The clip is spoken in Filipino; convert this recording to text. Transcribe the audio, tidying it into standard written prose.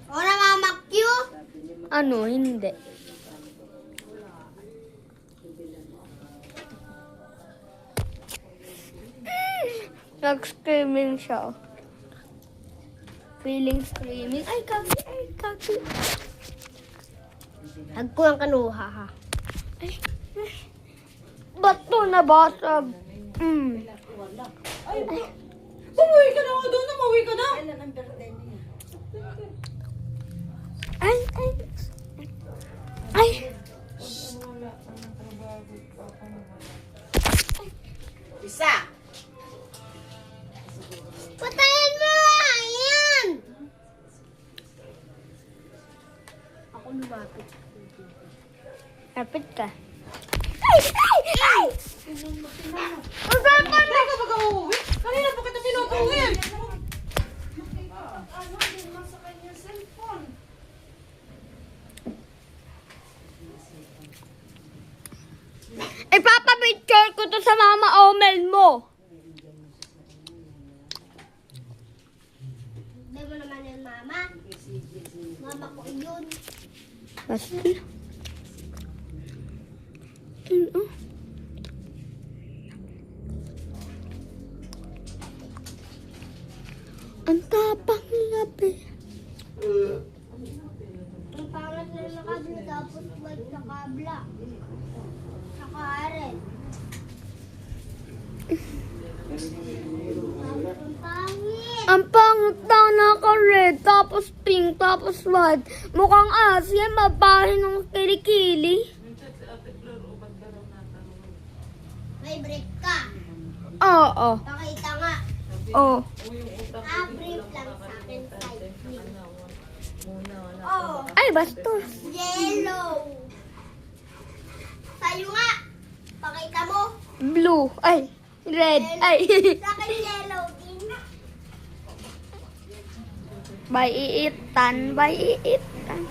Ora Mama Q? Ano, hindi. Nag-screaming siya. Feeling screaming. Ay, kaki, ay, kaki. Nagkulang kanuha ha. Ay, ay. Ba't to nabasag? Ay, umuwi ka na ako doon. Umuwi ka na. Ay, ay. Ay. Isa. Patayin mo! Ayan! Ako lumapit. Lapit ka. Ay, ay, ay! Ang saan pa Hindi ka baga uuwi? Kanina pa kita tinutuwin. Ipapapicture ko to sa mama Omel mo. Hindi mo naman yun, Mama. Mama ko yun. Basta. Ano? Ang tapang niya, be. Ang pangat na nakabla tapos white sa kabla. Saka rin. Ang pangit. Ang pangit daw naka-red, tapos pink, tapos white. Mukhang asim, mabahin ng kilikili. May break ka. Oo. Pakita nga. Oh. Brief lang sa akin. 5 minutes. Oh, Ay, bastos. yellow. Sa'yo nga. Pakita mo. Blue. Ay, red. Ay. Sa akin yellow din. Bay iitan, bay iitan.